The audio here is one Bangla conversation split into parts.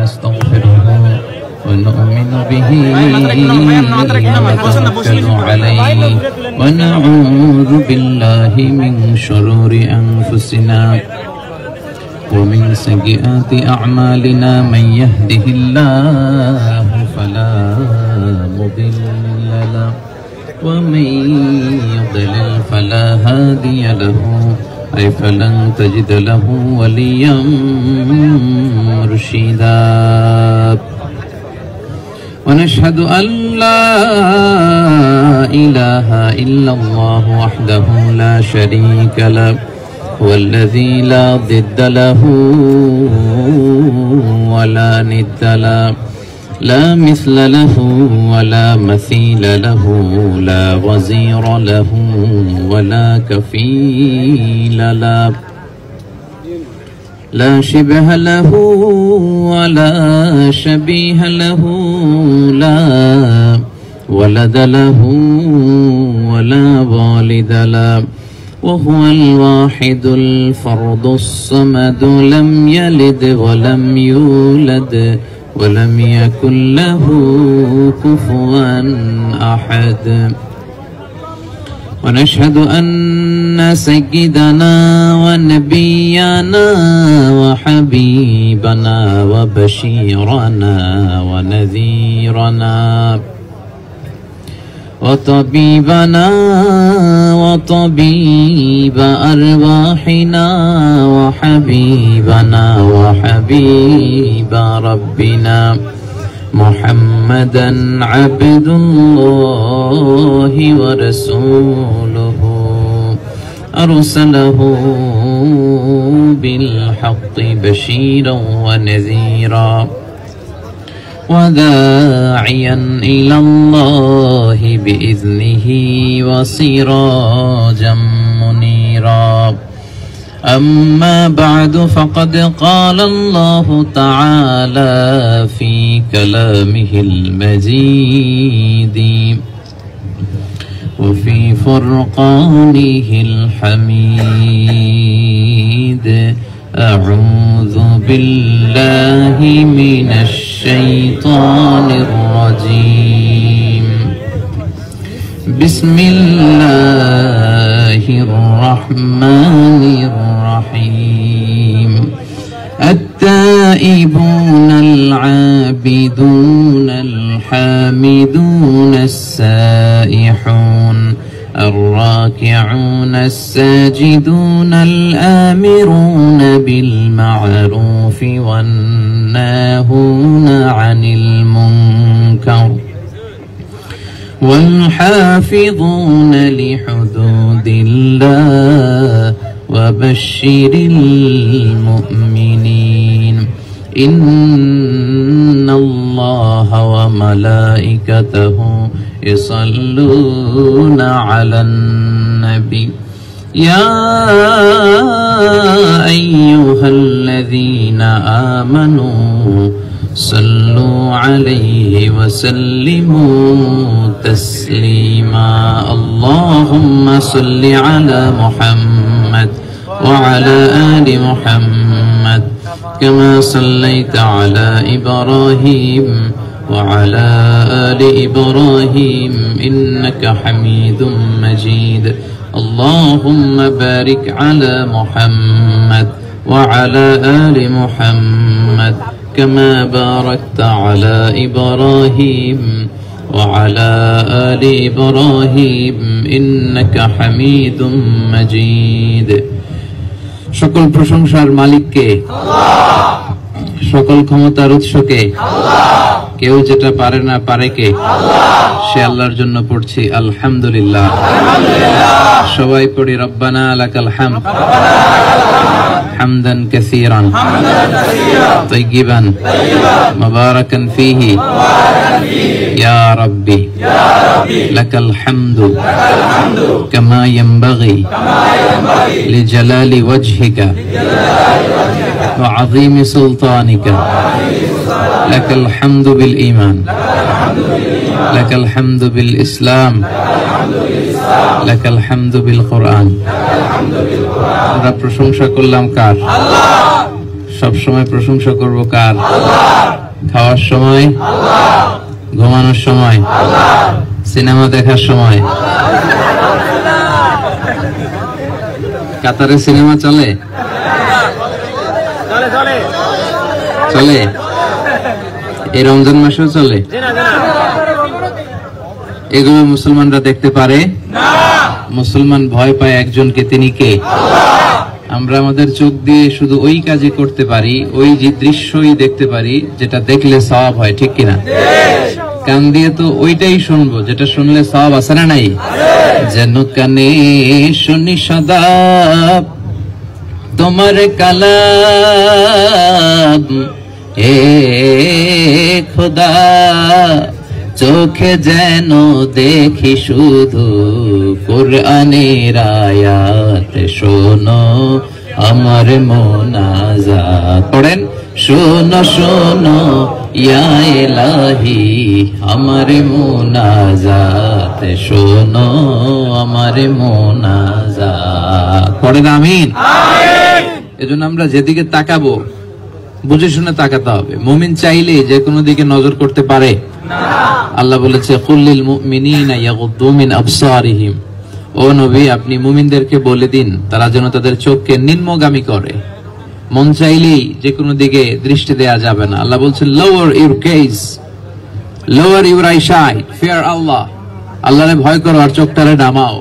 ونستغفره ونؤمن به ونتوكل عليه ونعوذ بالله من شرور أنفسنا ومن سيئات أعمالنا من يهده الله فلا مضل له ومن يضلل فلا هادي له أي فلن تجد له وليا مرشدا ونشهد أن لا إله إلا الله وحده لا شريك له والذي لا ضد له ولا ند له لا مثل له ولا مثيل له لا وزير له ولا كفيل له لا شبه له ولا شبيه له لا ولد له ولا والد له وهو الواحد الفرد الصمد لم يلد ولم يولد ولم يكن له كفوا أحد ونشهد أن سيدنا ونبينا وحبيبنا وبشيرنا ونذيرنا وطبيبنا وطبيب أرواحنا وحبيبنا وحبيب ربنا محمدا عبد الله ورسوله أرسله بالحق بشيرا ونذيرا وداعيا إلى الله بإذنه وسراجا منيرا أما بعد فقد قال الله تعالى في كلامه المجيد وفي فرقانه الحميد أعوذ بالله من الشيطان الرجيم بسم الله الرحمن الرحيم التائبون العابدون الحامدون السائحون الراكعون الساجدون الآمرون بالمعروف والناهون عن المنكر والحافظون لحدود الله وبشر المؤمنين إن الله وملائكته يصلون على النبي يا أيها الذين آمنوا صلوا عليه وسلموا تسليما اللهم صل على محمد وعلى آل محمد كما صليت على إبراهيم وعلى آل إبراهيم إنك حميد مجيد اللهم بارك على محمد وعلى آل محمد كما باركت على إبراهيم وعلى آل إبراهيم إنك حميد مجيد সকল প্রশংসার মালিককে আল্লাহ সকল ক্ষমতার উৎসকে আল্লাহ কেউ যেটা পারে না পারে কে আল্লাহ সে আল্লাহর জন্য পড়ছি আলহামদুলিল্লাহ আলহামদুলিল্লাহ সবাই পড়ি রব্বানা লাকাল হামদ হামদান কাসীরান তাইয়িবান মুবারাকান ফীহি ইয়া রাব্বি লাকাল হামদু কামা ইয়ানবাগি লিজালালি ওয়াজহিকা ওয়া আযীমি সুলতানিকা লাকাল হামদু বিল ঈমান লাকাল হামদু বিল ইসলাম লাকাল হামদু বিল কুরআন আমরা প্রশংসা করলাম কার আল্লাহ সব সময় প্রশংসা করব কার? খাওয়ার সময়, ঘুমানোর সময়, সিনেমা দেখার সময়। কাতারে সিনেমা চলে? চলে? এই রমজান মাসেও চলে? এগুলো মুসলমানরা দেখতে পারে না। মুসলমান ভয় পায় একজনকে, তিনি কে? আমরা আমাদের চোখ দিয়ে শুধু ওই কাজই করতে পারি, ওই যে দৃশ্যই দেখতে পারি যেটা দেখলে সওয়াব হয়, ঠিক কিনা? কান দিয়ে তো ওইটাই শুনবো যেটা শুনলে সওয়াব আছে না নাই? যেন কানে শুনি সদা তোমার কালাম, এ খোদা চোখে যেন দেখি শুধু কুরআনের আয়াত, শোনো আমার মোনাজাত। পড়েন, শোনো শোনো ইয়া ইলাহি আমার মোনাজাত, শোনো আমার মোনাজাত। পড়েন আমিন। এজন্য আমরা যেদিকে তাকাবো বুঝে শুনে তাকাতে হবে। মুমিন চাইলে যে কোনো দিকে নজর করতে পারে না। আল্লাহ বলেছে, কুল্লিল মুমিনিনা ইয়াগুদ্দু মিন আবসারিহিম, ও নবী আপনি মুমিনদেরকে বলে দিন তারা যেন তাদের চোখকে নিম্নগামী করে। মন চাইলেই যে কোনো দিকে দৃষ্টি দেয়া যাবে না। আল্লাহ বলছেন, lower your gaze, lower your eyesight, fear Allah, আল্লাহরে ভয় করো আর চোখটারে নামাও।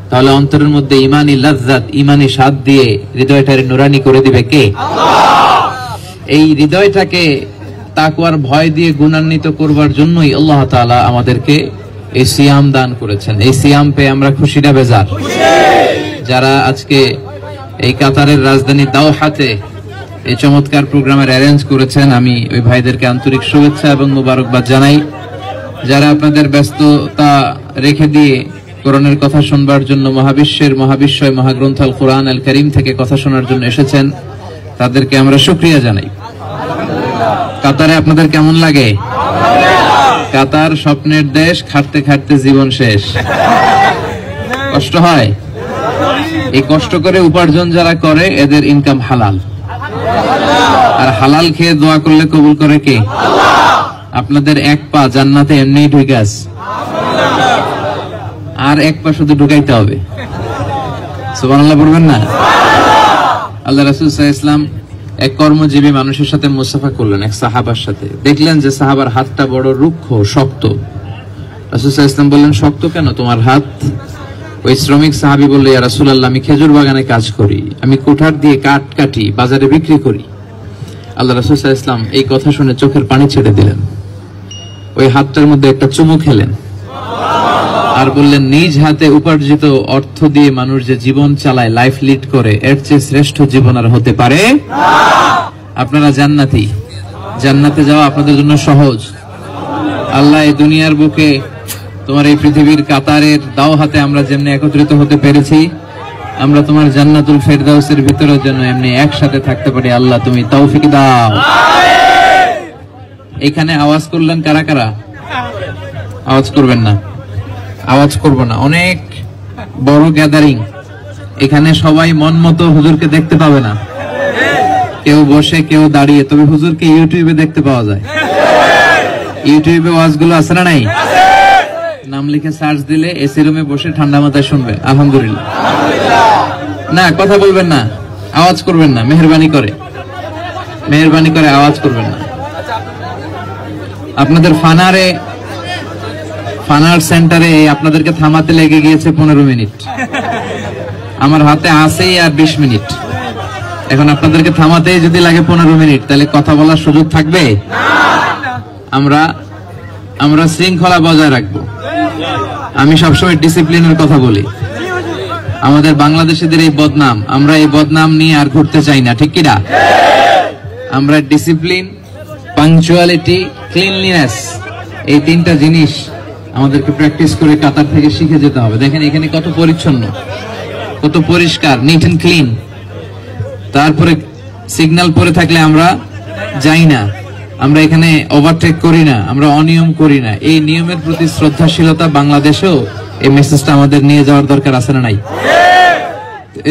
তাহলে অন্তরের মধ্যে ইমানি লাজ্জাত, ইমানি স্বাদ দিয়ে হৃদয়টারে নুরানি করে দিবে কে? আল্লাহ। এই হৃদয়টাকে তাকওয়ার ভয় দিয়ে গুণান্বিত করবার জন্যই আল্লাহ তাআলা আমাদেরকে এই সিয়াম দান করেছেন। এই সিয়াম পেয়ে আমরা খুশি না বেজার? যারা আজকে এই কাতারের রাজধানী দাওহাতে এই চমৎকার প্রোগ্রামের অ্যারেঞ্জ করেছেন, আমি ওই ভাইদেরকে আন্তরিক শুভেচ্ছা এবং মোবারকবাদ জানাই। যারা আপনাদের ব্যস্ততা রেখে দিয়ে কোরআনের কথা শুনবার জন্য মহাবিশ্বের মহাবিশ্বয় মহাগ্রন্থ আল কোরআন আল কারীম থেকে কথা শোনার জন্য এসেছেন, তাদেরকে আমরা শুকরিয়া জানাই। কাতারে আপনাদের কেমন লাগে? কাতার স্বপ্নের দেশ, খাটতে খাটতে জীবন শেষ। কষ্ট হয়? এই কষ্ট করে উপার্জন যারা করে এদের ইনকাম হালাল, আর হালাল খেয়ে দোয়া করলে কবুল করে কে? আপনাদের এক পা জান্নাতে এমনিই ঢুকে আছে, আর এক পা শুধু ঢুকাইতে হবে। সুবহানাল্লাহ বলবেন না? আল্লাহ রাসূল সাল্লাল্লাহু আলাইহি ওয়াসাল্লাম এক কর্মজীবী মানুষের সাথে মুসাফা করলেন, এক সাহাবার সাথে। দেখলেন যে সাহাবার হাতটা বড় রুক্ষ, শক্ত। রাসূল সাল্লাল্লাহু আলাইহি ওয়াসাল্লাম বললেন, শক্ত কেন তোমার হাত? ওই শ্রমিক সাহাবী বলল, ইয়া রাসূলুল্লাহ, আমি খেজুর বাগানে কাজ করি, আমি কোঠার দিয়ে কাঠ কাটি, বাজারে বিক্রি করি। আল্লাহ রাসূল সাল্লাল্লাহু আলাইহি ওয়াসাল্লাম এই কথা শুনে চোখের পানি ছেড়ে দিলেন, ওই হাতটার মধ্যে একটা চুমু খেলেন, আর বললেন, নিজ হাতে উপার্জিত অর্থ দিয়ে মানুষ যে জীবন চালায়, লাইফ লিড করে, এর চেয়ে শ্রেষ্ঠ জীবন আর হতে পারে না। আপনারা জান্নাতি, জান্নাতে যাওয়া আপনাদের জন্য সহজ। আল্লাহ এই দুনিয়ার বুকে, তোমার এই পৃথিবীর কাতারের দাওহাতে আমরা যেমনি একত্রিত হতে পেরেছি, আমরা তোমার জান্নাতুল ফেরদাউসের ভিতরে যেন এমনি একসাথে থাকতে পারি। আল্লাহ তুমি তৌফিক দাও। এখানে আওয়াজ করলেন কারা কারা? আওয়াজ করবেন না, আওয়াজ করব না। অনেক বড় গ্যাদারিং, এখানে সবাই মন মতো হুজুরকে দেখতে পাবে না, কেউ বসে কেউ দাঁড়িয়ে। তবে হুজুরকে ইউটিউবে দেখতে পাওয়া যায়। ইউটিউবে ওয়াজগুলো আছে না নাই? নাম লিখে সার্চ দিলে এসি রুমে বসে ঠান্ডা মাথায় শুনবে। আলহামদুলিল্লাহ। না, কথা বলবেন না, আওয়াজ করবেন না, মেহেরবানি করে, মেহেরবানি করে আওয়াজ করবেন না। আপনাদের ফানার সেন্টারে আপনাদেরকে থামাতে লেগে গিয়েছে 15 মিনিট। আমার হাতে আছেই আর 20 মিনিট। এখন আপনাদেরকে থামাতে যদি লাগে 15 মিনিট, তাহলে কথা বলার সুযোগ থাকবে? আমরা শৃঙ্খলা বজায় রাখবো। আমি সবসময় ডিসিপ্লিনের কথা বলি। আমাদের বাংলাদেশিদের এই বদনাম, আমরা এই বদনাম নিয়ে আর ঘুরতে চাই না, ঠিক কিনা? আমরা ডিসিপ্লিন, পাংচুয়ালিটি, ক্লিনলিনেস, এই তিনটা জিনিস আমাদেরকে প্র্যাকটিস করে কাতার থেকে শিখে যেতে হবে। দেখেন এখানে কত পরিচ্ছন্ন, কত পরিষ্কার, নিট এন্ড ক্লিন। তারপরে সিগন্যাল পরে থাকলে আমরা যাই না, আমরা এখানে ওভারটেক করি না, আমরা অনিয়ম করি না। এই নিয়মের প্রতি শ্রদ্ধাশীলতা বাংলাদেশেও এই মেসেজটা আমাদের নিয়ে যাওয়ার দরকার আছে না নাই?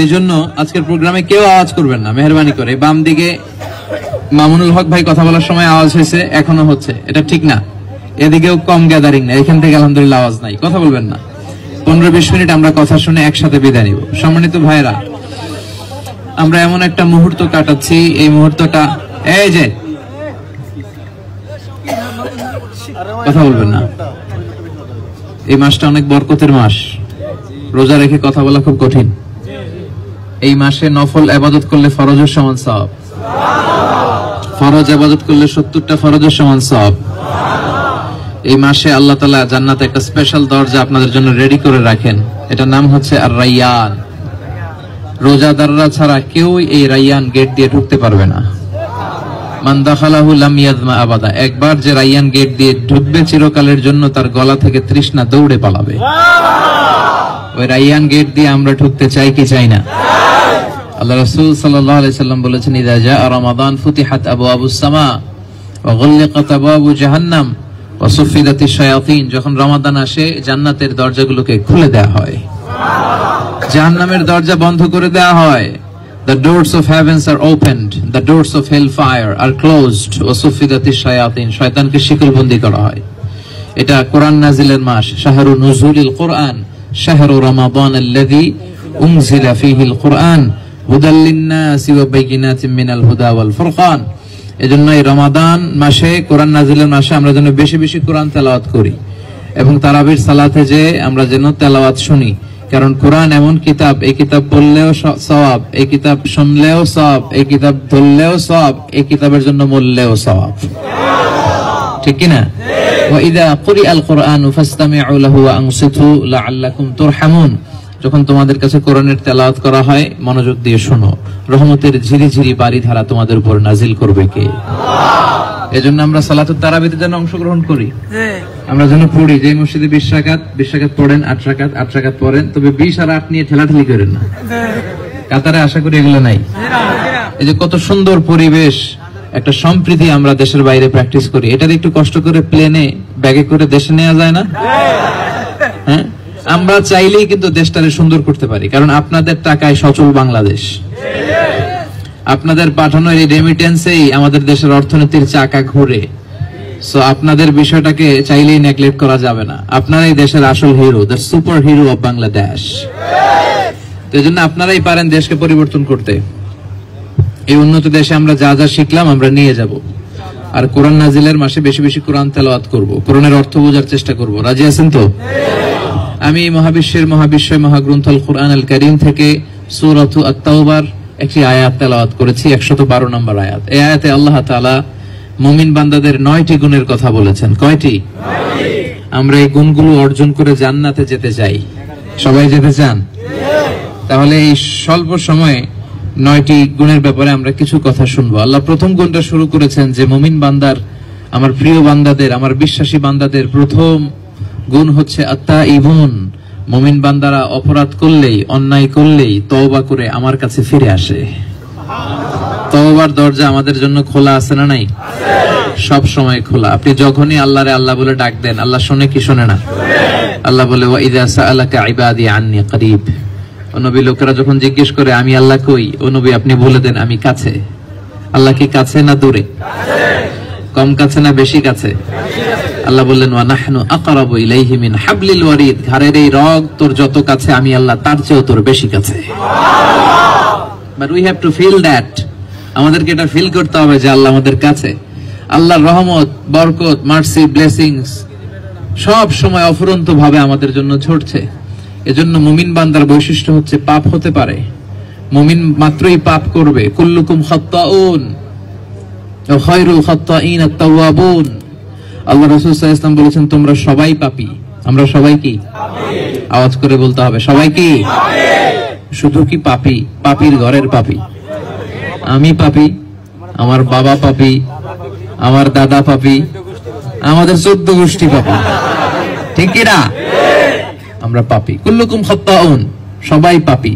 এই জন্য আজকের প্রোগ্রামে কেউ আওয়াজ করবেন না, মেহরবানি করে। বাম দিকে মামুনুল হক ভাই কথা বলার সময় আওয়াজ হয়েছে, এখনো হচ্ছে, এটা ঠিক না। এদিকেও কম গ্যাদারিং না, এখান থেকে আলহামদুলিল্লাহ আওয়াজ নাই, কথা বলবেন না। 15-20 মিনিট আমরা কথা শুনে একসাথে বিদায় নিব। সম্মানিত ভাইরা, আমরা এমন একটা মুহূর্ত কাটাচ্ছি, এই মুহূর্তটা, এই যে কথা বলবেন না, এই মাসটা অনেক বরকতের মাস। রোজা রেখে কথা বলা খুব কঠিন। এই মাসে নফল ইবাদত করলে ফরজের সমান সওয়াব, ফরজ ইবাদত করলে 70টা ফরজের সমান সওয়াব। এই মাসে আল্লাহ তাআলা জান্নাতে একটা স্পেশাল দরজা আপনাদের জন্য রেডি করে রাখেন, এটার নাম হচ্ছে আর রায়্যান। রোজাদাররা ছাড়া কেউ এই রায়্যান গেট দিয়ে ঢুকতে পারবে না। মান দাখালাহু লাম ইয়াযমা আবাদা, একবার যে রায়্যান গেট দিয়ে ঢুকবে চিরকালের জন্য তার গলা থেকে তৃষ্ণা দৌড়ে পালাবে। ওই রায়্যান গেট দিয়ে আমরা ঢুকতে চাই কি চাই না? আল্লাহ রাসূল সাল্লাল্লাহু আলাইহি সাল্লাম বলেছেন, ইযা জাআ রমাদান ফুতিহাত আবওয়াবুস সামা ওয়া গুলিকাত আবওয়াবু জাহান্নাম ওয়া সুফিদাতিশ শায়াতিন। যখন রমাদান আসে জান্নাতের দরজাগুলোকে খুলে দেয়া হয়, জাহান্নামের দরজা বন্ধ করে দেয়া হয়। The doors of heavens are opened, the doors of hellfire are closed, ওয়া সুফিদাতিশ শায়াতিন, শয়তানকে শিকলবন্দি করা হয়। এটা কোরআন নাজিলের মাস, শাহরু নুজুলিল কোরআন, শাহরু রমাদান আল্লাযী উনজিলা ফীহিল কোরআন হুদাল লিন-নাসি ওয়া বাইয়িনাতিন মিনাল হুদা ওয়াল ফুরকান। এজন্য এই রমাদান মাসে, কোরআন নাজিলের মাসে আমরা যেন বেশি বেশি কোরআন তেলাওয়াত করি এবং তারাবির সালাতে যে আমরা যেন তেলাওয়াত শুনি। কারণ কোরআন এমন কিতাব, এই কিতাব পড়লেও সওয়াব, এই কিতাব শুনলেও সওয়াব, এই কিতাব ধরলেও সওয়াব, এই কিতাবের জন্য মরলেও সওয়াব। ঠিক কি না? ওয়া ইযা কুরিআল কুরআনু ফাসতামিউ লাহু ওয়া আনসিতু লাআল্লাকুম তুরহামুন। যখন তোমাদের কাছে কোরআনের তেলাওয়াত করা হয় মনোযোগ দিয়ে শোনো, রহমতের ঝিরিঝিরি বারিধারা তোমাদের উপর নাজিল করবে কে? এজন্য আমরা সালাতুত তারাবিতে যেন অংশগ্রহণ করি, আমরা যেন পড়ি। যে মসজিদে 20 রাকাত পড়েন, 8 রাকাত পড়েন, তবে 20 আর 8 নিয়ে ঠেলাঠেলি করেন না। কাতারে আশা করি এগুলো নাই। এই যে কত সুন্দর পরিবেশ, একটা সম্প্রীতি আমরা দেশের বাইরে প্র্যাকটিস করি, এটা একটু কষ্ট করে প্লেনে ব্যাগে করে দেশে নেওয়া যায় না? হ্যাঁ, আমরা চাইলেই কিন্তু দেশটারে সুন্দর করতে পারি, কারণ আপনাদের টাকায় সচল বাংলাদেশ, আপনাদের পাঠানো এই রেমিটেন্সেই আমাদের দেশের অর্থনীতির চাকা ঘুরে। সো আপনাদের বিষয়টাকে চাইলেই নেগলেক্ট করা যাবে না। আপনারাই দেশের আসল hero, the super hero of Bangladesh. তো এই জন্য আপনারাই পারেন দেশকে পরিবর্তন করতে। এই উন্নত দেশে আমরা যা যা শিখলাম আমরা নিয়ে যাব, আর কোরআন নাজিলের মাসে বেশি বেশি কোরআন তেলাওয়াত করব, কোরআনের অর্থ বোঝার চেষ্টা করব। রাজি আছেন তো? আমি মহাবিশ্বের মহাবিশ্বয় মহাগ্রন্থ আল কোরআন আল কারীম থেকে সূরাতু আত-তাওবার একটি আয়াত তেলাওয়াত করেছি, 112 নম্বর আয়াত। এই আয়াতে আল্লাহ তাআলা মুমিন বান্দাদের 9টি গুণের কথা বলেছেন। কয়টি? 9টি। আমরা এই গুণগুলো অর্জন করে জান্নাতে যেতে চাই। সবাই যেতে চান? তাহলে এই স্বল্প সময়ে 9টি গুণের ব্যাপারে আমরা কিছু কথা শুনবো। আল্লাহ প্রথম গুণটা শুরু করেছেন যে মুমিন বান্দার, আমার প্রিয় বান্দাদের, আমার বিশ্বাসী বান্দাদের প্রথম গুণ হচ্ছে আত-তাইবুন। মুমিন বান্দারা অপরাধ করলেই, অন্যায় করলেই তওবা করে আমার কাছে ফিরে আসে। তওবার দরজা আমাদের জন্য খোলা আছে না নাই? সব সময় খোলা। আপনি যখনই আল্লাহরে আল্লাহ বলে ডাক দেন, আল্লাহ শুনে কি শুনে না? আল্লাহ বলে ওয়া ইযা সাআলাকা ইবাদি আন্নী করিব। ও নবী, লোকেরা যখন জিজ্ঞেস করে আমি আল্লাহ কই, ও নবী আপনি বলে দেন আমি কাছে। আল্লাহ কি কাছে না দূরে? কম কাছে না বেশি কাছে? আল্লাহ বললেন ওয়া নাহনু আকরাবু ইলাইহি মিন হাবলিল ওয়ারিদ। ঘাড়ের এই রগ তোর যত কাছে, আমি আল্লাহ তার চেয়েও তোর বেশি কাছে। But we have to feel that. আমাদেরকে এটা ফিল করতে হবে যে আল্লাহ আমাদের কাছে। আল্লাহর রহমত, বরকত, মার্সি, ব্লেসিংস সব সময় অফুরন্ত ভাবে আমাদের জন্য ঝরছে। এজন্য মুমিন বান্দার বৈশিষ্ট্য হচ্ছে পাপ হতে পারে, মুমিন মাত্রই পাপ করবে। কুল্লুকুম খাত্তাউন ওয়া খায়রুল খাত্তাইন আত-তাওয়াবুন। আল্লাহ রাসূল সাল্লাল্লাহু আলাইহি ওয়াসাল্লাম বলেছেন তোমরা সবাই পাপী। আমরা সবাই কি? পাপী। আওয়াজ করে বলতে হবে, সবাই কি? পাপী। শুধু কি পাপী? পাপীর ঘরের পাপী। আমি পাপী, আমার বাবা পাপী, আমার দাদা পাপী, আমাদের 14 গোষ্ঠী পাপী। ঠিক কি না? আমরা পাপী। কুল্লুকুম খাত্তাউন, সবাই পাপী।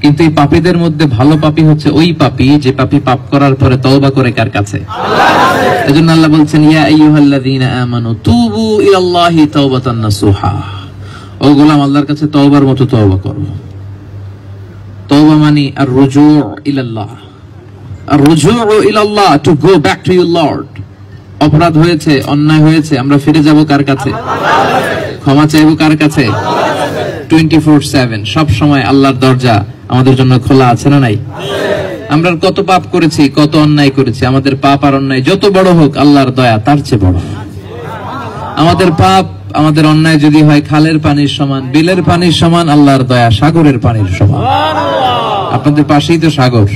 কিন্তু এই পাপীদের মধ্যে ভালো পাপী হচ্ছে ওই পাপী যে পাপী পাপ করার পরে তওবা করে কার কাছে? আল্লাহর কাছে। এজন্য আল্লাহ বলছেন ইয়া আইয়ুহাল্লাযীনা আমানু তুবু ইলাল্লাহি তাওবাতান নাসুহা। ও গোলাম, আল্লাহর কাছে তওবার মতো তওবা করো। তওবা মানে আর রুজু ইলাল্লাহ, আর-রুজুউ ইলাল্লাহ, to go back to your lord. অপরাধ হয়েছে, অন্যায় হয়েছে, আমরা ফিরে যাব কার কাছে? ক্ষমা চাইবো কার কাছে? 24/7 সব সময় আল্লাহর দরজা আমাদের জন্য খোলা আছে না নাই? আমরা কত পাপ করেছি, কত অন্যায় করেছি, আমাদের পাপ আর অন্যায় যত বড় হোক, আল্লাহর দয়া তার চেয়ে বড়। আমাদের পাপ, আমাদের অন্যায় যদি হয় খালের পানির সমান, বিলের পানির সমান, আল্লাহর দয়া সাগরের পানির সমান। আপনাদের পাশেই তো সাগর,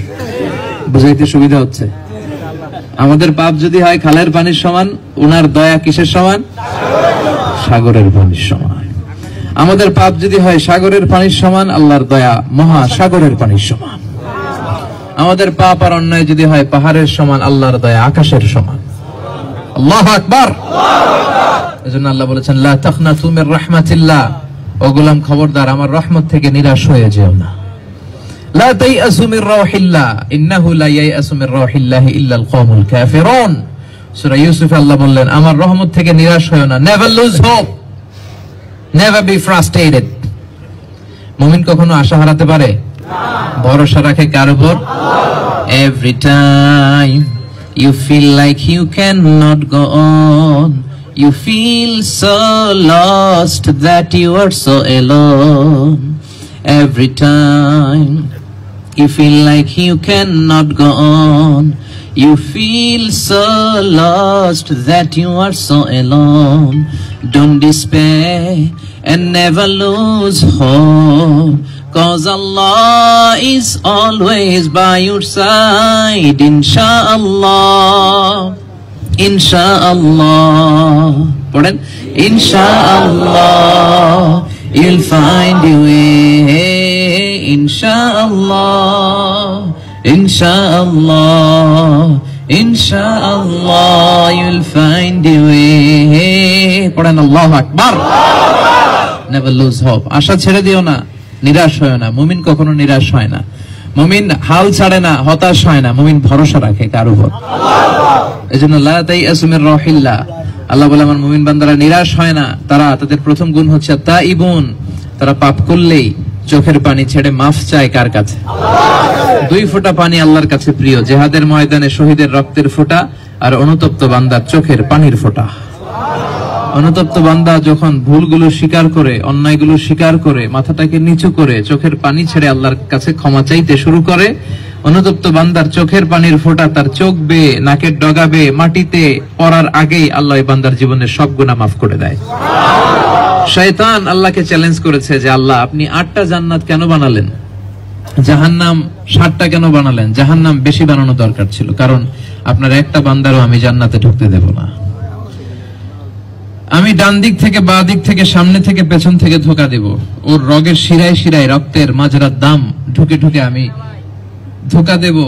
বুঝাইতে সুবিধা হচ্ছে। আমাদের পাপ যদি হয় খালের পানির সমান, ওনার দয়া কিসের সমান? সাগরের পানির সমান। আমাদের পাপ যদি হয় সাগরের পানির সমান, আল্লাহর দয়া মহাসাগরের পানির সমান। আমাদের পাপ আর অন্যায় যদি হয় পাহাড়ের সমান, আল্লাহর দয়া আকাশের সমান। আল্লাহু আকবার। এজন্য আল্লাহ বলেছেন, লা তাখনাতু মির রাহমাতিল্লাহ, ও গোলাম খবরদার আমার রহমত থেকে নিরাশ হয়ে যেও না। লা তাইয়াসু মির রাউহিল্লাহ, ইন্নাহু লা ইয়াইয়াসু মির রাউহিল্লাহি ইল্লাল কওমুল কাফিরুন। সূরা ইউসুফে আল্লাহ বললেন, আমার রহমত থেকে নিরাশ হয়ো না। Never lose hope, never be frustrated. মুমিন কখনো আশা হারাতে পারে? ভরসা রাখে কার উপর? Every time you feel like you cannot go on, you feel so lost that you are so alone. Every time you feel like you cannot go on, you feel so lost that you are so alone. Don't despair and never lose hope, 'cause Allah is always by your side. Inshallah, Inshallah, pardon, Inshallah, you'll find your way. Inshallah, Inshallah, Inshallah, you'll find your way. Pardon, Allahu Akbar. Never lose hope. আশা ছেড়ে দিও না, নিরাশ হয় না। মুমিন কখনো নিরাশ হয় না, মুমিন হাল ছাড়ে না, হতাশ হয় না, মুমিন ভরসা রাখে কার উপর? এজন্য লা তাইয়াসু মির রাহিল্লাহ, আল্লাহ বলে আমার মুমিন বান্দারা নিরাশ হয় না। তারা, তাদের প্রথম গুণ হচ্ছে তাইবুন, তারা পাপ করলেই চোখের পানি ছেড়ে মাফ চায় কার কাছে? দুই ফোঁটা পানি আল্লাহর কাছে প্রিয়, জিহাদের ময়দানে শহীদের রক্তের ফোঁটা আর অনুতপ্ত বান্দার চোখের পানির ফোঁটা। অনুতপ্ত বান্দা যখন ভুলগুলো স্বীকার করে, অন্যায়গুলো স্বীকার করে, মাথাটাকে নিচু করে চোখের পানি ছেড়ে আল্লাহর কাছে ক্ষমা চাইতে শুরু করে, অনুতপ্ত বান্দার চোখের পানির ফোঁটা তার চোখ বেয়ে, নাকের ডগা বেয়ে মাটিতে পড়ার আগেই আল্লাহ বান্দার জীবনের সব গুনাহ মাফ করে দেয়। শয়তান আল্লাহকে চ্যালেঞ্জ করেছে যে আল্লাহ, আপনি 8টা জান্নাত কেন বানালেন? জাহান্নাম 60টা কেন বানালেন? জাহান্নাম বেশি বানানো দরকার ছিল, কারণ আপনার একটা বান্দারও আমি জান্নাতে ঢুকতে দেব না। আমি ডান দিক থেকে, বাঁ দিক থেকে, সামনে থেকে, পেছন থেকে ধোঁকা দেব। ওর রগের শিরায় শিরায়, রক্তের মাজরার দাম ঢুকে ঢুকে আমি ধোঁকা দেব।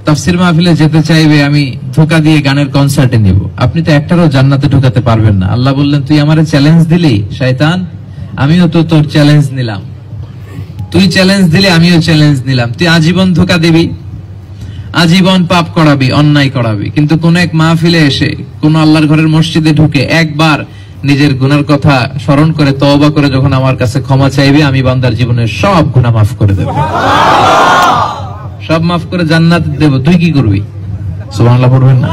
তাফসীর মাহফিলে যেতে চাইবে, আমি ধোঁকা দিয়ে গানের কনসার্টে নেব। আপনি তো একটারও জান্নাতে ঢোকাতে পারবেন না। আল্লাহ বললেন, তুই আমারে চ্যালেঞ্জ দিলি শয়তান, আমিও তো তোর চ্যালেঞ্জ নিলাম। তুই চ্যালেঞ্জ দিলে আমিও চ্যালেঞ্জ নিলাম। তুই আজীবন ধোঁকা দিবি, আজীবন পাপ করাবি, অন্যায় করাবি, কিন্তু কোন এক মাহফিলে এসে, কোন আল্লাহর ঘরের মসজিদে ঢুকে একবার নিজের গুনার কথা স্মরণ করে তওবা করে যখন আমার কাছে ক্ষমা চাইবে, আমি বান্দার জীবনের সব গুনাহ মাফ করে দেব, সব মাফ করে জান্নাত দেব। তুই কি করবি? সুবহানাল্লাহ পড়বেন না?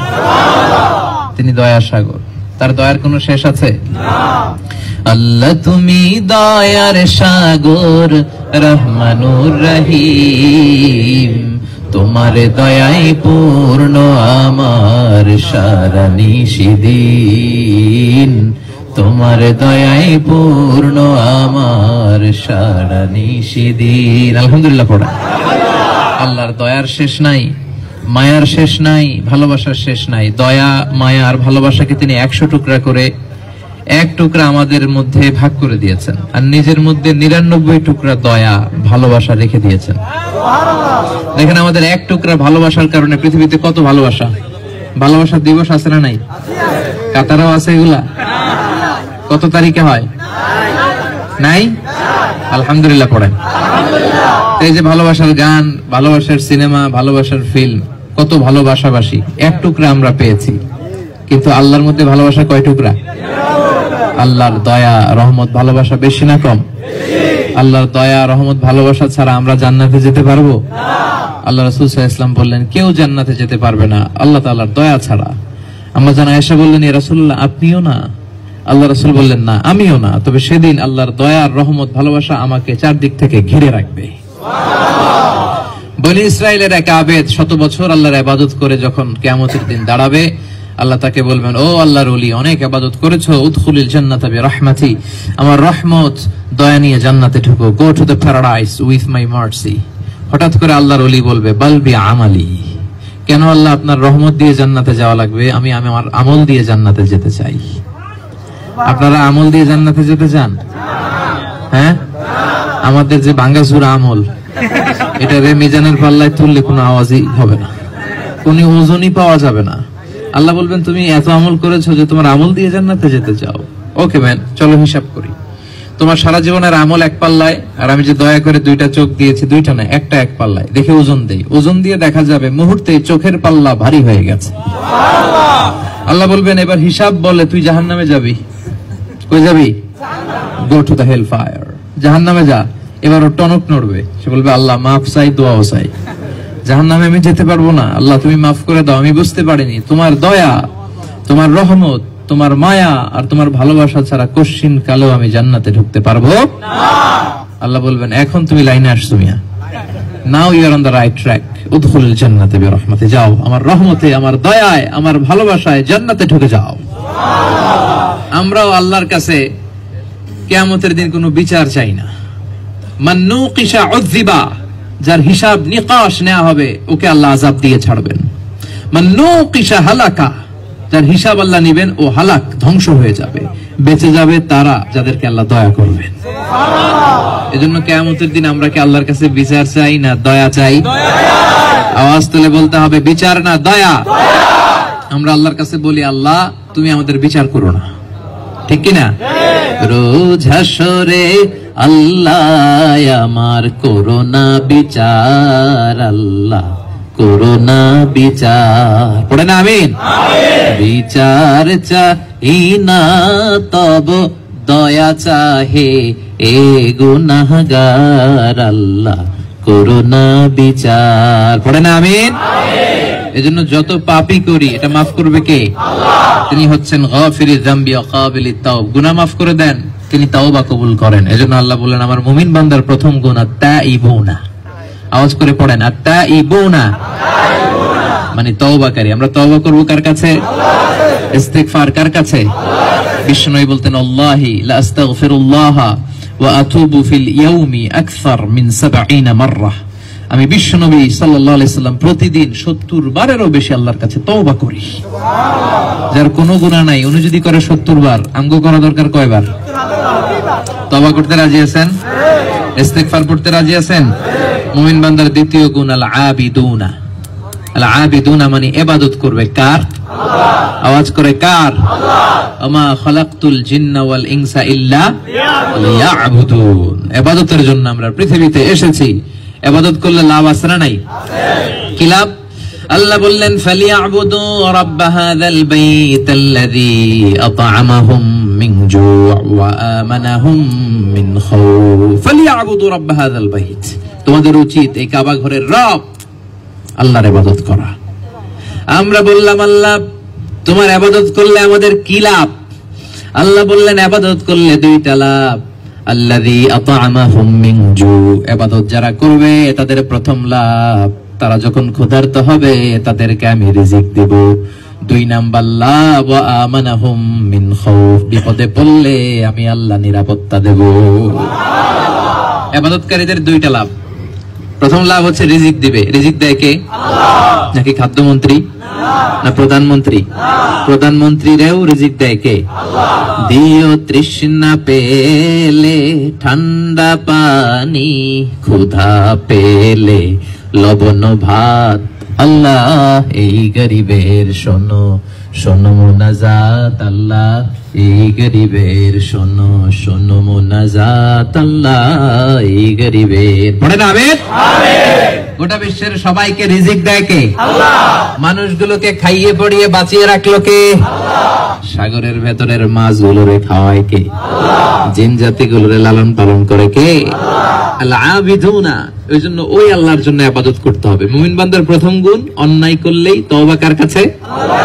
তিনি দয়ার সাগর, তার দয়ার কোনো শেষ আছে? আল্লাহ তুমি দয়ার সাগর, রহমানুর রহিম, তোমার দয়াই পূর্ণ আমার সারা নিশিদিন, তোমার দয়াই পূর্ণ আমার সারা নিশিদিন। আলহামদুলিল্লাহ পড়া। আল্লাহর দয়ার শেষ নাই, মায়ার শেষ নাই, ভালোবাসার শেষ নাই। দয়া, মায়া আর ভালোবাসাকে তিনি 100 টুকরা করে 1 টুকরা আমাদের মধ্যে ভাগ করে দিয়েছেন, আর নিজের মধ্যে 99 টুকরা দয়া, ভালোবাসা রেখে দিয়েছেন। দেখেন, আমাদের 1 টুকরা ভালোবাসার কারণে পৃথিবীতে কত ভালোবাসা। ভালোবাসা দিবস আছে না নাই? কাতারাও আছে এগুলা? কত তারিখে হয়? নাই? আলহামদুলিল্লাহ পড়েন। এই যে ভালোবাসার গান, ভালোবাসার সিনেমা, ভালোবাসার ফিল্ম, কত ভালোবাসাবাসী 1 টুকরা আমরা পেয়েছি, কিন্তু আল্লাহর মধ্যে ভালোবাসা কয় টুকরা? আল্লাহর দয়া, রহমত, ভালোবাসা বেশি না কম? আল্লাহর দয়া, রহমত, ভালোবাসা ছাড়া আমরা জান্নাতে যেতে পারবো? আল্লাহ রাসূল সাল্লাল্লাহু আলাইহি ওয়াসাল্লাম বললেন কেউ জান্নাতে যেতে পারবে না আল্লাহ তাআলার দয়া ছাড়া। আম্মা জান আয়েশা বললেন, ইয়া রাসূলুল্লাহ আপনিও না? আল্লাহ রাসূল বললেন, না আমিও না, তবে সেদিন আল্লাহর দয়া আর রহমত ভালোবাসা আমাকে চারদিক থেকে ঘিরে রাখবে। বনি ইসরাইলের এক আবেদ 100 বছর আল্লাহর ইবাদত করে যখন কিয়ামতের দিন দাঁড়াবে, আল্লাহ তাকে বলবেন, ও আল্লাহর ওলি, অনেক ইবাদত করেছো, উদখুলিল জান্নাতা বিরহমাতি, আমার রহমত দয়া নিয়ে জান্নাতে ঢুকো, go to the paradise with my mercy. হঠাৎ করে আল্লাহর ওলি বলবে, বাল বি আমালি, কেন আল্লাহ আপনার রহমত দিয়ে জান্নাতে যাওয়া লাগবে? আমি আমার আমল দিয়ে জান্নাতে যেতে চাই। আপনারা আমল দিয়ে জান্নাতে যেতে চান? হ্যাঁ, আমাদের যে ভাঙ্গাচুরা আমল, এটা মিজানের পাল্লায় তুললে কোনো আওয়াজই হবে না, কোনো ওজনই পাওয়া যাবে না। আল্লাহ বলবেন, তুমি এত আমল করেছো যে তোমার আমল দিয়ে জান্নাতে যেতে চাও। ওকে ম্যান, চলো হিসাব করি। তোমার সারা জীবনের আমল এক পাল্লায়, আর আমি যে দয়া করে 2টা চোখ দিয়েছি, 2টা না, একটা এক পাল্লায়, দেখে ওজন দেই। ওজন দিয়ে দেখা যাবে মুহূর্তে চোখের পাল্লা ভারী হয়ে গেছে। আল্লাহ বলবেন, এবার হিসাব বলে তুই জাহান্নামে যাবি। কই যাবি? Go to the hell fire, জাহান্নামে যা। এবার ও টনক নড়বে, সে বলবে, আল্লাহ মাফ চাই, দোয়াও চাই, জাহান্নামে আমি যেতে পারবো না, আল্লাহ তুমি মাফ করে দাও, আমি বুঝতে পারিনি, তোমার দয়া, তোমার রহমত, তোমার মায়া আর তোমার ভালোবাসা ছাড়া কশিন কালেও আমি জান্নাতে ঢুকতে পারবো না। আল্লাহ বলবেন, এখন তুমি লাইনে আসছো মিয়া, now you are on the right track, উদখুলিল জান্নাতা বিরহমাতি, যাও আমার রহমতে, আমার দয়ায়, আমার ভালোবাসায় জান্নাতে ঢুকে যাও। আমরাও আল্লাহর কাছে কিয়ামতের দিন কোনো বিচার চাই না। মান নুকিশা উযযিবা, যার হিসাব নিকাশ নেওয়া হবে ওকে আল্লাহ আযাব দিয়ে ছাড়বেন। মান নুকিশা হালাকা, যার হিসাব আল্লাহ নেবেন ও হালাক, ধ্বংস হয়ে যাবে। বেঁচে যাবে তারা যাদেরকে আল্লাহ দয়া করবেন। এজন্য কিয়ামতের দিন আমরা কি আল্লাহর কাছে বিচার চাই না দয়া চাই? আওয়াজ তুলে বলতে হবে, বিচার না দয়া। আমরা আল্লাহর কাছে বলি, আল্লাহ তুমি আমাদের বিচার করো না, ঠিক কিনা? রোজ হাসরে আল্লাহ আমার করোনা বিচার, আল্লাহ করোনা বিচার, পড়ে না আমিন? বিচার চাই না তব দয়া চাহে এ গুনাহগার, আল্লাহ করোনা বিচার, পড়ে না আমিন? এজন্য যত পাপই করি এটা মাফ করবে কে? আল্লাহ। তিনি হচ্ছেন গাফিরিয যামবি ওয়া কাবিলিত তাওব, গুনাহ মাফ করে দেন, তিনি তাওবা কবুল করেন। এজন্য আল্লাহ বলেন, আমার মুমিন বান্দার প্রথম গুণ আত-তাইবুনা। আওয়াজ করে পড়েন, আত-তাইবুনা মানে তওবাকারী। আমরা তওবা করব কার কাছে? আল্লাহ। ইস্তিগফার কার কাছে? আল্লাহ। বিষ্ণু বলতেন, আল্লাহি লা আস্তাগফিরুল্লাহ ওয়া আতুবু ফিল ইয়াউমি আকসার মিন 70 মাররা। আমি বিশ্বনবী সাল্লাল্লাহু আলাইহি সাল্লাম প্রতিদিন 70 বারেরও বেশি আল্লাহর কাছে তওবা করি। যার কোনো গুনাহ নাই উনি যদি করে 70 বার, আমগো করা দরকার কয়বার? তওবা করতে রাজি আছেন? ইস্তিগফার করতে রাজি আছেন? মুমিন বান্দার দ্বিতীয় গুণ আল আবিদুনা। আল আবিদুনা মানে ইবাদত করবে কার? আল্লাহ। আওয়াজ করে কার? আল্লাহ। ওমা খালাকতুল জিন্না ওয়াল ইনসা ইল্লা লিয়াবুদুন। ইবাদতের জন্য আমরা পৃথিবীতে এসেছি। ইবাদত করলে লাভ আছে না নাই? আছে। কি লাভ? আল্লাহ বললেন, ফালিয়াবুদু রাব্ব হাযাল বাইতাল্লাযী আত'আমাহুম মিন জু' ওয়া আমানাহুম মিন খাউফ। ফালিয়াবুদু রাব্ব হাযাল বাইত, তোমাদের উচিত এই কাবা ঘরের রব আল্লাহর ইবাদত করা। আমরা বললাম, আল্লাহ তোমার ইবাদত করলে আমাদের কি লাভ? আল্লাহ বললেন, ইবাদত করলে 2টা লাভ। আল্লাযী আত'আমাহুম মিন জু', ইবাদত যারা করবে তাদের প্রথম লাভ, তারা যখন ক্ষুধার্ত হবে তাদেরকে আমি রিজিক দেব। 2 নাম্বার লাভ, ওয়া আমানাহুম মিন খাউফ, বিপদে পড়লে আমি আল্লাহ নিরাপত্তা দেব। ইবাদতকারীদের 2টা লাভ। প্রথম লাভ হচ্ছে রিজিক দিবে। রিজিক দেয় কে? আল্লাহ। নাকি খাদ্যমন্ত্রী? না প্রধানমন্ত্রী? প্রধানমন্ত্রীরাও রিজিক দেয় কে? আল্লাহ। দিও তৃষ্ণা পেলে ঠান্ডা পানি, ক্ষুধা পেলে লবণ ভাত, আল্লাহ এই গরিবের শোনো শোনো মোনাজাত আল্লাহ এই গরিবের, শোনো শোনো মোনাজাত আল্লাহ এই গরিবের। পড়েন আমিন। গোটা বিশ্বের সবাইকে রিজিক দেয় কে? আল্লাহ। মানুষগুলোকে খাইয়ে পড়িয়ে বাঁচিয়ে রাখলো কে? আল্লাহ। সাগরের ভেতরের মাছগুলোরে খাওয়ায় কে? আল্লাহ। জিন জাতিগুলোরে লালন পালন করে কে? আল্লাহ। আল আবিদুনা, ওই জন্য ওই আল্লাহর জন্য ইবাদত করতে হবে। মুমিন বান্দার প্রথম গুণ, অন্যায় করলেই তওবা কার কাছে? আল্লাহ।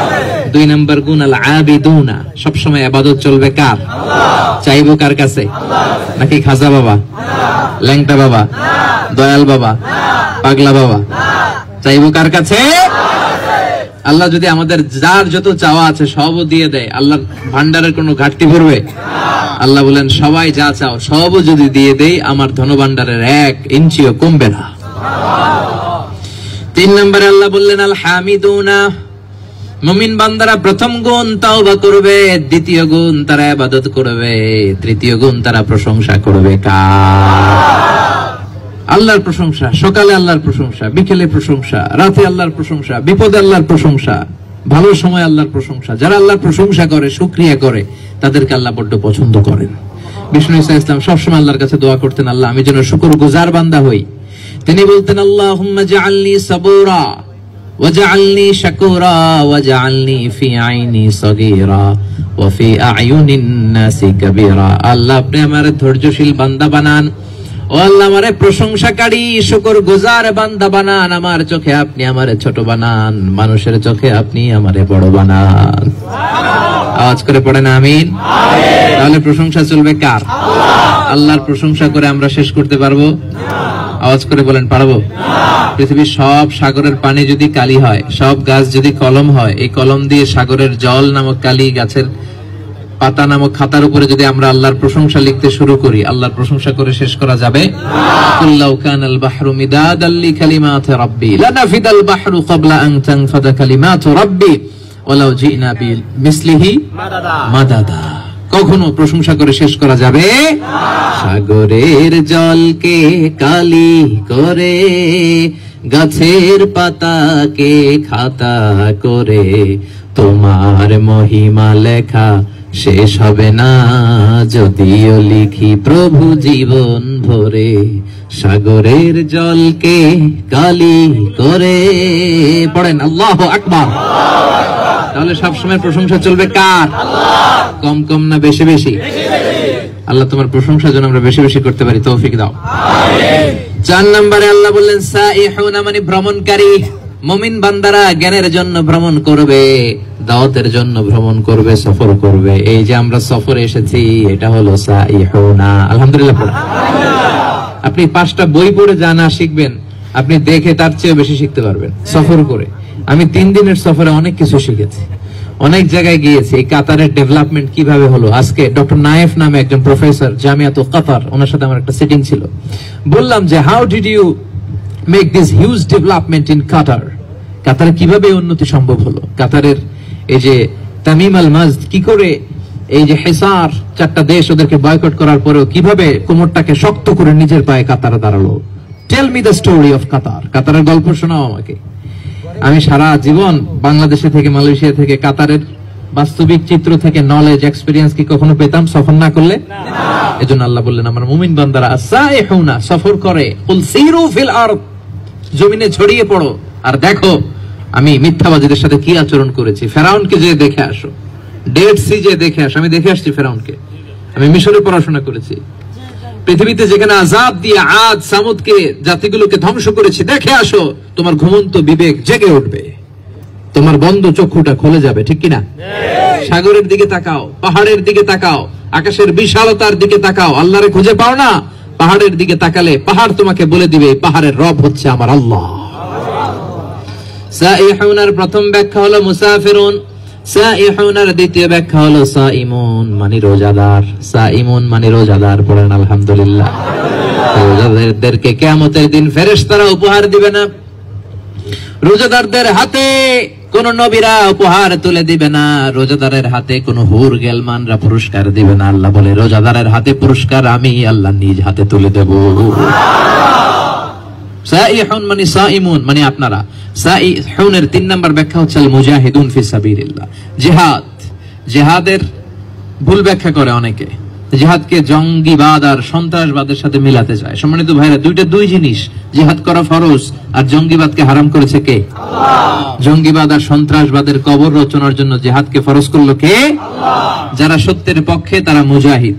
2 নাম্বার গুণ আল আবিদুনা, সব সময় ইবাদত চলবে কার? আল্লাহ। চাইবো কার কাছে? আল্লাহ। নাকি খাজা বাবা, ল্যাংটা বাবা, দয়াল বাবা, পাগলা বাবা? চাইবো কার কাছে? আল্লাহ যদি আমাদের যার যত চাওয়া আছে সবও দিয়ে দেয়, আল্লাহর ভান্ডারের কোনো ঘাটতি পড়বে? আল্লাহ বলেন সবাই যা চাও সবও যদি দিয়ে দেই আমার ধনভান্ডারের 1 ইঞ্চিও কমবে না। 3 নম্বরে আল্লাহ বললেন আল হামিদুনা, মুমিন বান্দারা প্রথম গুণ তাওবা করবে, দ্বিতীয় গুণ তারা ইবাদত করবে, তৃতীয় গুণ তারা প্রশংসা করবে কার? আল্লাহর প্রশংসা। সকালে আল্লাহর প্রশংসা, বিকেলে প্রশংসা, রাতে আল্লাহর প্রশংসা, বিপদে আল্লাহর প্রশংসা, ভালো সময় আল্লাহর প্রশংসা। যারা আল্লাহর প্রশংসা করে, শুকরিয়া করে, তাদেরকে আল্লাহ বড্ড পছন্দ করেন। বিষ্ণু ঈসা ইসলাম সবসময় আল্লাহর কাছে দোয়া করতেন, আল্লাহ আমি যেন শুকরগুজার বান্দা হই। তিনি বলতেন আল্লাহুম্মা জাআলনি সাবুরা ওয়াজআলনি শাকুরা ওয়াজআলনি ফি আইনি সগীরা ওয়া ফি আয়ুনিন নাসি কাবীরা। আল্লাহ আপনি আমারে ধৈর্যশীল বান্দা বানান, ও আল্লাহ আমারে প্রশংসাকারী শুকরগুজার বান্দা বানান, আমার চোখে আপনি আমারে ছোট বানান, মানুষের চোখে আপনি আমারে বড় বানান। আওয়াজ করে পড়েন আমিন। তাহলে প্রশংসা চলবে কার? আল্লাহ। আল্লাহর প্রশংসা করে আমরা শেষ করতে পারবো? আওয়াজ করে বলেন পারবো? পৃথিবীর সব সাগরের পানি যদি কালি হয়, সব গাছ যদি কলম হয়, এই কলম দিয়ে সাগরের জল নামক কালি, গাছের পাতা নামক খাতার উপরে যদি আমরা আল্লাহর প্রশংসা লিখতে শুরু করি, আল্লাহর প্রশংসা করে শেষ করা যাবে? কুল্লাউ কানাল বাহরু মিদাদাল লিকালিমাতি রাব্বি লানাফিদাল বাহরু ক্বাবলা আন তানফাদা কালিমাতু রাব্বি ওয়ালাউ জিনা বিমিসলিহি মাদাদা। কখনো প্রশংসা করে শেষ করা যাবে? সাগরের জলকে কালি করে, গাছের পাতাকে খাতা করে, তোমার মহিমা লেখা শেষ হবে না যদিও লিখি প্রভু জীবন ভরে। সাগরের জলকে কালি করে, পড়েন আল্লাহু আকবার। তাহলে সবসময় প্রশংসা চলবে কার? আল্লাহ। কম কম না বেশি বেশি? আল্লাহ তোমার প্রশংসা যেন আমরা বেশি বেশি করতে পারি, তৌফিক দাও। আমিন। 4 নম্বরে আল্লাহ বললেন সাইহুনা, মানে ভ্রমণকারী। মুমিন বান্দারা জ্ঞানের জন্য ভ্রমণ করবে, দাওয়াতের জন্য ভ্রমণ করবে, সফর করবে। এই যে আমরা সফরে এসেছি, এটা হলো সাইহুনা। আলহামদুলিল্লাহ। আপনি 5টা বই পড়ে জানা শিখবেন, আপনি দেখে তার চেয়ে বেশি শিখতে পারবেন সফর করে। আমি 3 দিনের সফরে অনেক কিছু শিখেছি, অনেক জায়গায় গিয়েছি। এই কাতারের ডেভেলপমেন্ট কিভাবে হলো, আজকে ডক্টর নায়েফ নামে একজন প্রফেসর, জামিয়াত কাতার, ওনার সাথে আমার একটা সিটিং ছিল। বললাম যে how did you make this huge development in Qatar? কাতারে কিভাবে উন্নতি সম্ভব হলো? কাতারের এই যে তামিম আল মাজদ কি করে, এই যে হেসার 4টা দেশ ওদেরকে বয়কট করার পরেও কিভাবে কোমরটাকে শক্ত করে নিজের পায়ে কাতারে দাঁড়ালো? Tell me the story of Qatar. কাতারের গল্প শোনাও আমাকে। আমি সারা জীবন বাংলাদেশে থেকে, মালয়েশিয়া থেকে, কাতারের বাস্তবিক চিত্র থেকে নলেজ, এক্সপেরিয়েন্স কি কখনো পেতাম সফর না করলে? এজন্য আল্লাহ বললেন আমার মুমিন বান্দারা সাইহুনা, সফর করে। কুল সিরু ফিল আরদ, জমিনে ছড়িয়ে পড়ো আর দেখো আমি মিথ্যাবাদীদের সাথে কি আচরণ করেছি। ফেরাউনকে যে দেখে আসো, ডেড সি যে দেখে আসো। আমি দেখে আসছি ফেরাউনকে, আমি মিশরে পড়াশোনা করেছি। পৃথিবীতে যেখানে আযাব দিয়ে আদ সামুদকে, জাতিগুলোকে ধ্বংস করেছি, দেখে আসো। তোমার ঘুমন্ত বিবেক জেগে উঠবে, তোমার বন্ধ চক্ষুটা খুলে যাবে, ঠিক কিনা? সাগরের দিকে তাকাও, পাহাড়ের দিকে তাকাও, আকাশের বিশালতার দিকে তাকাও। আল্লাহরে খুঁজে পাও না? পাহাড়ের দিকে তাকালে পাহাড় তোমাকে বলে দিবে পাহাড়ের রব হচ্ছে আমার আল্লাহ। সাইহুনার প্রথম ব্যাখ্যা হলো মুসাফিরুন, সাইহুনার দ্বিতীয় ব্যাখ্যা হলো সাইমুন, মানে রোজাদার। সাইমুন মানে রোজাদার। পড়েন আলহামদুলিল্লাহ। রোজাদারদেরকে কিয়ামতের দিন ফেরেশতারা উপহার দিবে না, রোজাদারদের হাতে কোন নবীরা উপহার তুলে দিবে না, রোজাদারের হাতে কোন হুর গেলমানরা পুরস্কার দিবে না। আল্লাহ বলে রোজাদারের হাতে পুরস্কার আমি আল্লাহ নিজ হাতে তুলে দেব। সাইহুন মানে সাইমুন মানে আপনারা। সাইহুনের 3 নাম্বার ব্যাখ্যা হচ্ছে আল মুজাহিদুন ফি সাবিলিল্লাহ, জিহাদ। জিহাদের ভুল ব্যাখ্যা করে অনেকে, জিহাদকে জঙ্গিবাদ আর সন্ত্রাসবাদের সাথে মিলাতে চায়। সম্মানিত ভাইরা, দুই জিনিস, জিহাদ করা ফরজ আর জঙ্গিবাদকে হারাম করেছে কে? আল্লাহ। জঙ্গিবাদ আর সন্ত্রাসবাদের কবর রচনার জন্য জিহাদকে ফরজ করলো কে? আল্লাহ। যারা সত্যের পক্ষে তারা মুজাহিদ,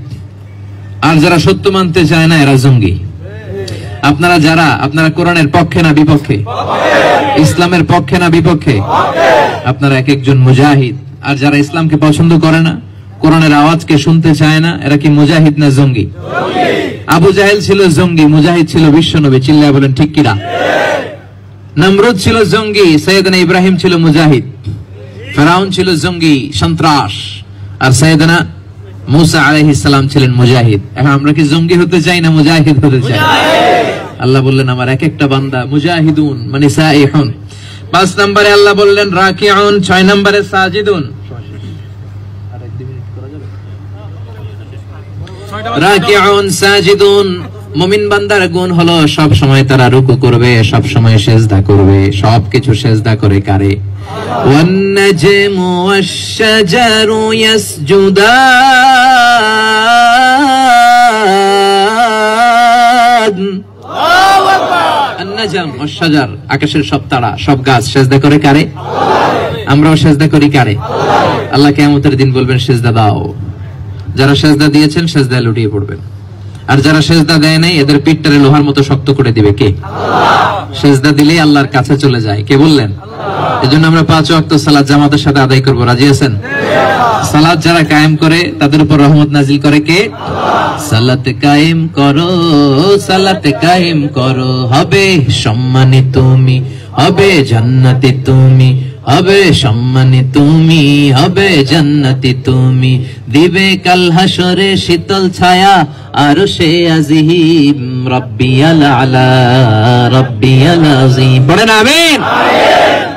আর যারা সত্য মানতে চায় না এরা জঙ্গি। আপনারা কোরআনের পক্ষে না বিপক্ষে? ইসলামের পক্ষে না বিপক্ষে? আপনারা এক একজন মুজাহিদ। আর যারা ইসলামকে পছন্দ করে না, কোরআনের আওয়াজকে শুনতে চায় না, এরা কি মুজাহিদ না জঙ্গি? আবু জাহেল ছিল জঙ্গি, মুজাহিদ ছিল বিশ্বনবী। চিল্লায় বলেন ঠিক কিনা? নমরুদ ছিল জঙ্গি, সৈয়দনা ইব্রাহিম ছিল মুজাহিদ। ফেরাউন ছিল জঙ্গি, সন্ত্রাস, আর সৈয়দনা মুসা আলাইহিস সালাম ছিলেন মুজাহিদ। এখন আমরা কি জঙ্গি হতে চাই না মুজাহিদ হতে চাই? আল্লাহ বললেন আমার এক একটা বান্দা মুজাহিদুন মানে সাইহুন। 5 নম্বরে আল্লাহ বললেন রাকিউন, 6 নম্বরে সাজিদুন। রাকিউন সাজিদুন, মুমিন বান্দার গুণ হলো সব সময় তারা রুকু করবে, সব সময় সিজদা করবে। সবকিছু সিজদা করে কারে? ওয়ান নাজমু ওয়াশ-শাজারু ইয়াসজুদান। আল্লাহু আকবার। আন-নাজম ওয়াশ-শাজার, আকাশের সব তারা, সব গাছ সিজদা করে কারে? আল্লাহ। আমরাও সিজদা করি কারে? আল্লাহ। আল্লাহ কিয়ামতের দিন বলবেন সিজদা দাও। যারা সেজদা দিয়েছেন সেজদায় লুটিয়ে পড়বেন, আর যারা সেজদা দেয় নাই এদের পিঠটারে লোহার মতো শক্ত করে দিবে কে? আল্লাহ। সেজদা দিলেই আল্লাহর কাছে চলে যায়। কে বললেন? এজন্য আমরা 5 ওয়াক্ত সালাত জামাতের সাথে আদায় করব। রাজি আছেন? সালাত যারা কায়েম করে তাদের উপর রহমত নাজিল করে কে? আল্লাহ। সালাতে কায়েম করো, সালাতে কায়েম করো, হবে সম্মানী তুমি, হবে জান্নাতি তুমি, হবে সম্মানী তুমি, হবে জান্নাতি তুমি, দিবে কাল হাসরে শীতল ছায়া আরশে আজিম, রব্বিয়াল আলা রব্বিয়াল আযীম। পড়েন আমিন।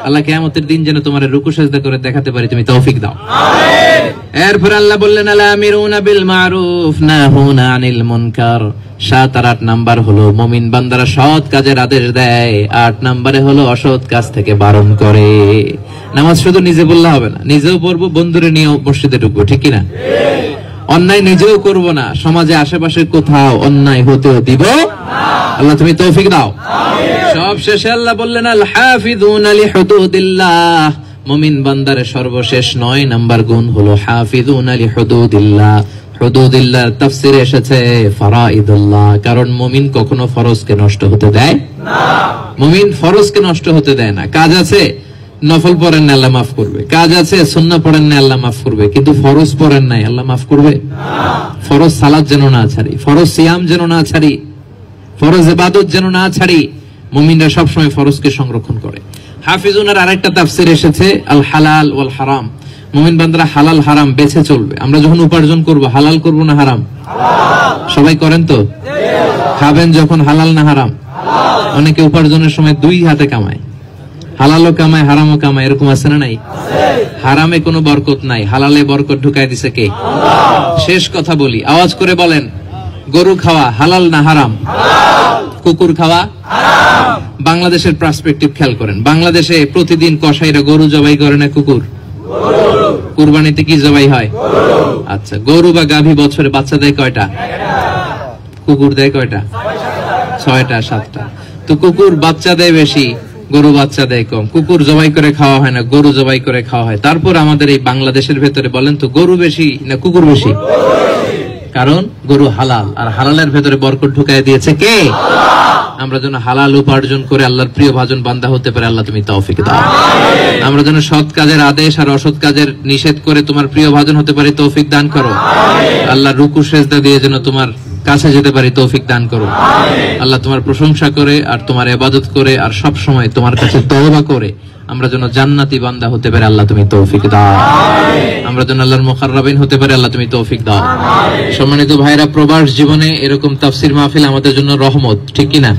আল্লাহ কিয়ামতের দিন যেন তোমার রুকু সিজদা করে দেখাতে পারি, তুমি তৌফিক দাও। আমিন। এরপর আল্লাহ বললেন আল আমিরুনা বিল মারুফ নাহুনা আনিল মুনকার। 7 আর 8 নাম্বার হলো মুমিন বান্দারা সৎ কাজের আদেশ দেয়, 8 নম্বরে হলো অসৎ কাজ থেকে বারণ করে। নামাজ শুধু নিজে বললে হবে না, নিজেও পড়বো, বন্ধুরে নিয়েও মসজিদে ঢুকবো, ঠিক কিনা? অন্যায় নিজেও করব না, সমাজে আশেপাশে কোথাও অন্যায় হতেও দিব না। আল্লাহ তুমি তৌফিক দাও। আমিন। সব শেষে আল্লাহ বললেন আল হাফিজুনা লিহুদুদিল্লাহ। মুমিন বান্দার সর্বশেষ 9 নাম্বার গুণ হলো হাফিজুনা লিহুদুদিল্লাহ। হুদুদিল্লাহর তাফসিরে এসেছে ফারাইদুল্লাহ, কারণ মুমিন কখনো ফরজকে নষ্ট হতে দেয় না। মুমিন ফরজকে নষ্ট হতে দেয় না। কাজ আছে নফল পড়েন না, আল্লাহ মাফ করবে। কাজ আছে সুন্নাহ পড়েন না, আল্লাহ মাফ করবে। কিন্তু ফরজ পড়েন নাই, আল্লাহ মাফ করবে না। ফরজ সালাত যেন না ছাড়ি, ফরজ সিয়াম যেন না ছাড়ি, ফরজ ইবাদত যেন না ছাড়ি। মুমিনরা সব সময় ফরজকে সংরক্ষণ করে। হাফিজুনার আরেকটা তাফসির এসেছে আল হালাল ওয়াল হারাম। মুমিন বান্দারা হালাল হারাম বেছে চলবে। আমরা যখন উপার্জন করব হালাল করব না হারাম? হালাল। সবাই করেন তো? খাবেন যখন হালাল না হারাম? হালাল। অনেকে উপার্জনের সময় 2 হাতে কামায়, হালালও কামায় হারামও কামায়, এরকম আছে না নাই? হারামে কোনো বরকত নাই, হালালে বরকত ঢুকায় দিছে কে? আল্লাহ। শেষ কথা বলি, আওয়াজ করে বলেন, গরু খাওয়া হালাল না হারাম? হালাল। কুকুর খাওয়া হারাম। বাংলাদেশের পার্সপেক্টিভ খেয়াল করেন, বাংলাদেশে প্রতিদিন কসাইরা গরু জবাই করে না কুকুর? কুরবানিতে কি জবাই হয়? আচ্ছা, গরু বা গাভী বছরে বাচ্চা দেয় কয়টা? কুকুর দেয় কয়টা? 6টা 7টা। তো কুকুর বাচ্চা দেয় বেশি, গরু বাচ্চা দেয় কম। কুকুর জবাই করে খাওয়া হয় না, গরু জবাই করে খাওয়া হয়। তারপর আমাদের এই বাংলাদেশের ভেতরে বলেন তো গরু বেশি না কুকুর বেশি? কারণ গরু হালাল, আর হালালের ভেতরে বরকত ঢুকায় দিয়েছে কে? আল্লাহ। আমরা যেন হালাল উপার্জন করে আল্লাহর প্রিয় ভাজন বান্দা হতে পারে, আল্লাহ তুমি তৌফিক দাও। আমিন। আমরা যেন সৎ কাজের আদেশ আর অসৎ কাজের নিষেধ করে তোমার প্রিয় ভাজন হতে পারি, তৌফিক দান করো। আমিন। আল্লাহ রুকু সিজদা দিয়ে যেন তোমার কাছে যেতে পারি, তৌফিক দান করো। আমিন। আল্লাহ তোমার প্রশংসা করে আর তোমার ইবাদত করে আর সব সময় তোমার কাছে তওবা করে আমরা যেন জান্নাতি বান্দা হতে পারি, আল্লাহ তুমি তৌফিক দাও। আমিন। আমরা যেন আল্লাহর মুকাররাবিন হতে পারি, আল্লাহ তুমি তৌফিক দাও। আমিন। সম্মানিত ভাইরা, প্রবাস জীবনে এরকম তাফসীর মাহফিল আমাদের জন্য রহমত, ঠিক কি না?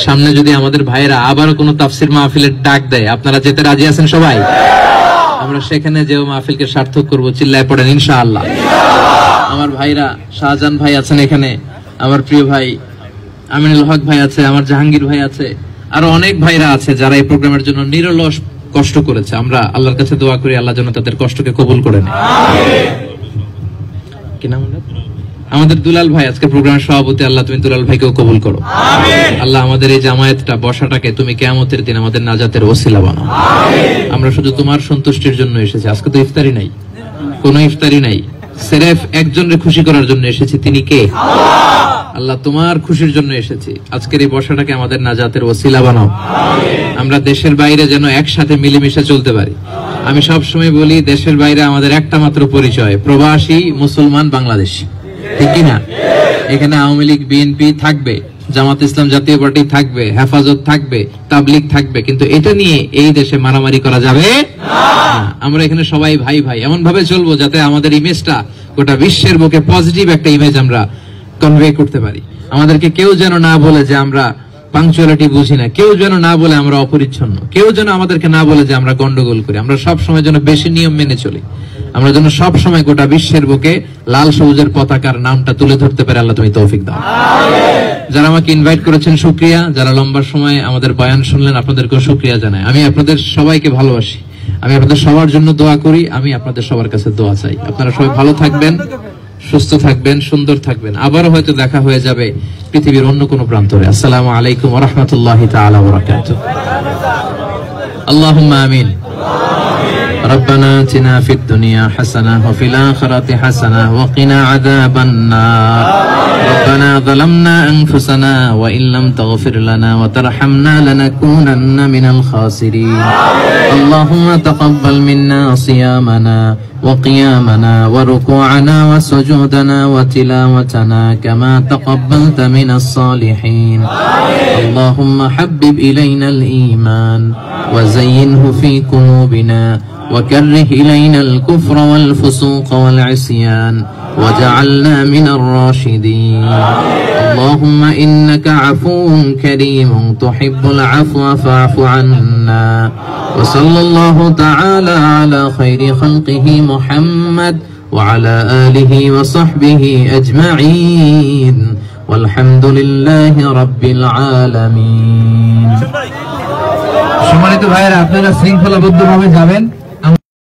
সামনে যদি আমাদের ভাইরা আবারো কোনো তাফসীর মাহফিলের ডাক দেয়, আপনারা যেতে রাজি আছেন সবাই? আমরা সেখানে যেও মাহফিলকে সার্থক করব, চিল্লায় পড়েন ইনশাআল্লাহ। আমার ভাইরা শাহজাহান ভাই আছেন এখানে, আমার প্রিয় ভাই আমিনুল হক ভাই আছে, আমার জাহাঙ্গীর ভাই আছে, আরো অনেক ভাইরা আছে যারা এই প্রোগ্রামের জন্য নিরলস কষ্ট করেছে। আমরা আল্লাহর কাছে দোয়া করি আল্লাহ যেন তাদের কষ্টকে কবুল করে নেয়। কি নাম আমাদের দুলাল ভাই, আজকে প্রোগ্রামের সভাপতি, আল্লাহ তুমি দুলাল ভাইকেও কবুল করো। আল্লাহ আমাদের এই জামায়াতটা বসাটাকে তুমি কিয়ামতের দিন আমাদের নাজাতের ওসিলা বানাও। আমরা শুধু তোমার সন্তুষ্টির জন্য এসেছি। আজকে তো ইফতারি নাই, কোনো ইফতারি নাই, সিরেফ একজনের খুশি করার জন্য এসেছি। তিনি কে? আল্লাহ তোমার খুশির জন্য এসেছি। আজকের এই বসাটাকে আমাদের নাজাতের ওসিলা বানাও। আমরা দেশের বাইরে যেন একসাথে মিলেমিশে চলতে পারি। আমি সব সময় বলি দেশের বাইরে আমাদের একটা মাত্র পরিচয়, প্রবাসী মুসলমান বাংলাদেশী, ঠিক কিনা? এখানে আওয়ামী লীগ বিএনপি থাকবে, জামাত ইসলাম জাতীয় পার্টি থাকবে, হেফাজত থাকবে, তাবলিগ থাকবে, কিন্তু এটা নিয়ে এই দেশে মারামারি করা যাবে না। আমরা এখানে সবাই ভাই ভাই, এমন ভাবে চলবো যাতে আমাদের ইমেজটা গোটা বিশ্বের বুকে পজিটিভ একটা ইমেজ আমরা কনভে করতে পারি। আমাদেরকে কেউ যেন না বলে যে আমরা পাংচুয়ালিটি বুঝি না, কেউ যেন না বলে আমরা অপরিচ্ছন্ন, কেউ যেন আমাদেরকে না বলে যে আমরা গন্ডগোল করি। আমরা সব সময় যেন বেশি নিয়ম মেনে চলি। আমরা যেন সব সময় গোটা বিশ্বের বুকে লাল সবুজের পতাকার নামটা তুলে ধরতে পারে। আল্লাহ তুমি তৌফিক দাও। যারা আমাকে ইনভাইট করেছেন শুকরিয়া, যারা লম্বা সময় আমাদের বয়ান শুনলেন আপনাদেরকেও শুকরিয়া জানাই। আমি আপনাদের সবাইকে ভালোবাসি, আমি আপনাদের সবার জন্য দোয়া করি, আমি আপনাদের সবার কাছে দোয়া চাই। আপনারা সবাই ভালো থাকবেন, সুস্থ থাকবেন, সুন্দর থাকবেন। আবারও হয়তো দেখা হয়ে যাবে পৃথিবীর অন্য কোনো প্রান্তরে। আসসালামু আলাইকুম ওয়া রাহমাতুল্লাহি তাআলা ওয়া বারাকাতুহু। আল্লাহুম্মা আমিন। ربنا آتنا في الدنيا حسنة وفي الآخرة حسنة وقنا عذاب النار. ربنا ظلمنا أنفسنا وإن لم تغفر لنا وترحمنا لنكونن من الخاسرين. اللهم تقبل منا صيامنا وقيامنا وركوعنا وسجودنا وتلاوتنا كما تقبلت من الصالحين. اللهم حبب إلينا الإيمان وزينه في قلوبنا وكره إلينا الكفر والفسوق والعصيان وجعلنا من الراشدين. اللهم إنك عفو كريم تحب العفو فاعف عنا. وصلى الله تعالى على خير خلقه محمد وعلى آله وصحبه أجمعين والحمد لله رب العالمين. সম্মানিত ভাইয়েরা, আপনারা শৃঙ্খলাবদ্ধভাবে যাবেন।